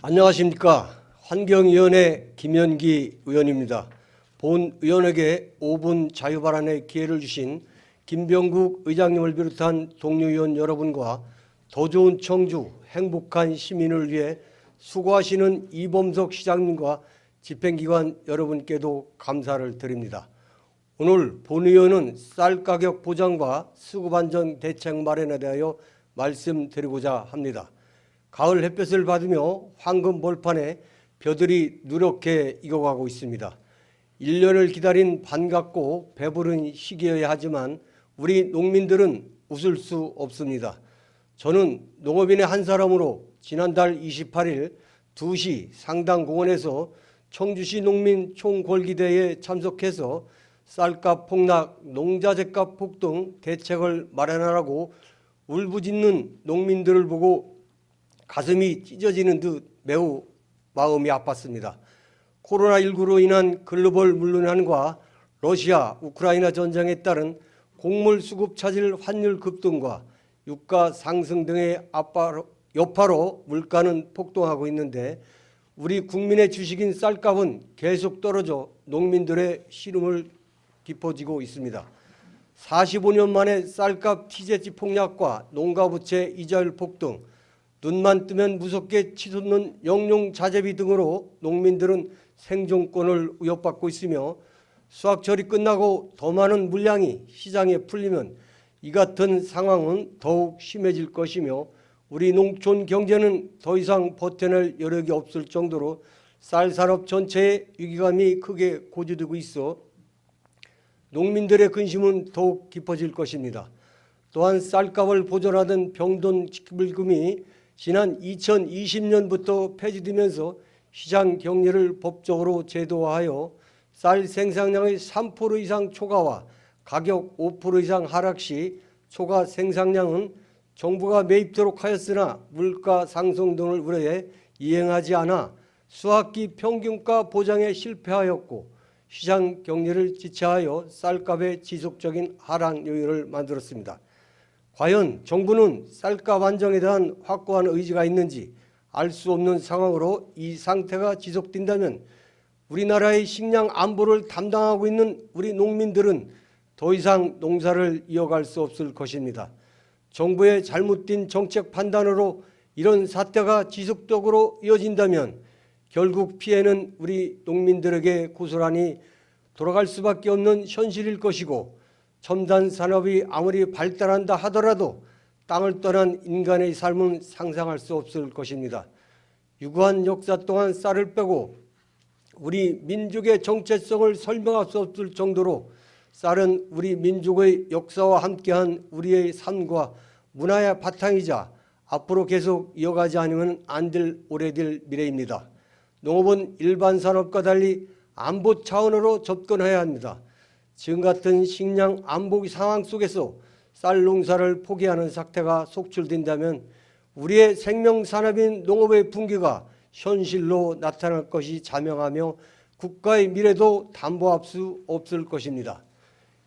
안녕하십니까. 환경위원회 김현기 의원입니다. 본 의원에게 5분 자유발언의 기회를 주신 김병국 의장님을 비롯한 동료 의원 여러분과 더 좋은 청주, 행복한 시민을 위해 수고하시는 이범석 시장님과 집행기관 여러분께도 감사를 드립니다. 오늘 본 의원은 쌀 가격 보장과 수급안정 대책 마련에 대하여 말씀드리고자 합니다. 가을 햇볕을 받으며 황금 벌판에 벼들이 누렇게 익어가고 있습니다. 1년을 기다린 반갑고 배부른 시기여야 하지만 우리 농민들은 웃을 수 없습니다. 저는 농업인의 한 사람으로 지난달 28일 2시 상당공원에서 청주시 농민 총궐기대회에 참석해서 쌀값 폭락, 농자재값 폭등 대책을 마련하라고 울부짖는 농민들을 보고 가슴이 찢어지는 듯 매우 마음이 아팠습니다. 코로나19로 인한 글로벌 물론난과 러시아, 우크라이나 전쟁에 따른 곡물 수급 차질 환율 급등과 유가 상승 등의 여파로 물가는 폭등하고 있는데 우리 국민의 주식인 쌀값은 계속 떨어져 농민들의 시름을 깊어지고 있습니다. 45년 만에 쌀값 티제치 폭락과 농가부채 이자율 폭등, 눈만 뜨면 무섭게 치솟는 영농자재비 등으로 농민들은 생존권을 위협받고 있으며 수확철이 끝나고 더 많은 물량이 시장에 풀리면 이 같은 상황은 더욱 심해질 것이며 우리 농촌 경제는 더 이상 버텨낼 여력이 없을 정도로 쌀 산업 전체의 위기감이 크게 고조되고 있어 농민들의 근심은 더욱 깊어질 것입니다. 또한 쌀값을 보존하던 병돈지불금이 지난 2020년부터 폐지되면서 시장 경리를 법적으로 제도화하여 쌀 생산량의 3% 이상 초과와 가격 5% 이상 하락 시 초과 생산량은 정부가 매입토록 하였으나 물가 상승 등을 우려해 이행하지 않아 수확기 평균가 보장에 실패하였고 시장 경리를 지체하여 쌀값의 지속적인 하락 요인을 만들었습니다. 과연 정부는 쌀값 안정에 대한 확고한 의지가 있는지 알 수 없는 상황으로 이 상태가 지속된다면 우리나라의 식량 안보를 담당하고 있는 우리 농민들은 더 이상 농사를 이어갈 수 없을 것입니다. 정부의 잘못된 정책 판단으로 이런 사태가 지속적으로 이어진다면 결국 피해는 우리 농민들에게 고스란히 돌아갈 수밖에 없는 현실일 것이고 첨단 산업이 아무리 발달한다 하더라도 땅을 떠난 인간의 삶은 상상할 수 없을 것입니다. 유구한 역사 동안 쌀을 빼고 우리 민족의 정체성을 설명할 수 없을 정도로 쌀은 우리 민족의 역사와 함께한 우리의 삶과 문화의 바탕이자 앞으로 계속 이어가지 않으면 안 될 오래될 미래입니다. 농업은 일반 산업과 달리 안보 차원으로 접근해야 합니다. 지금 같은 식량 안보 상황 속에서 쌀 농사를 포기하는 사태가 속출된다면 우리의 생명산업인 농업의 붕괴가 현실로 나타날 것이 자명하며 국가의 미래도 담보할 수 없을 것입니다.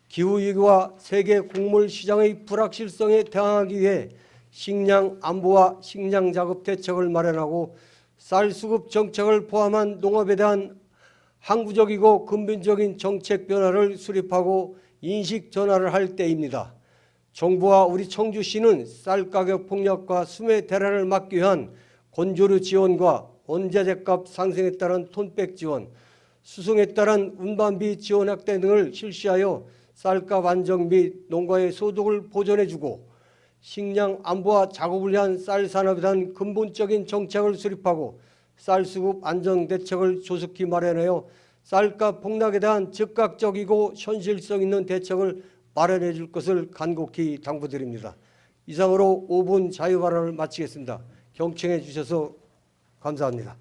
기후위기와 세계 곡물 시장의 불확실성에 대항하기 위해 식량 안보와 식량 작업 대책을 마련하고 쌀 수급 정책을 포함한 농업에 대한 항구적이고 근본적인 정책 변화를 수립하고 인식 전환을 할 때입니다. 정부와 우리 청주시는 쌀 가격 폭락과 수매 대란을 막기 위한 건조류 지원과 원자재값 상승에 따른 톤백 지원, 수송에 따른 운반비 지원 확대 등을 실시하여 쌀값 안정 및 농가의 소득을 보전해주고 식량 안보와 작업을 위한 쌀 산업에 대한 근본적인 정책을 수립하고 쌀 수급 안정 대책을 조속히 마련하여 쌀값 폭락에 대한 즉각적이고 현실성 있는 대책을 마련해 줄 것을 간곡히 당부드립니다. 이상으로 5분 자유발언을 마치겠습니다. 경청해 주셔서 감사합니다.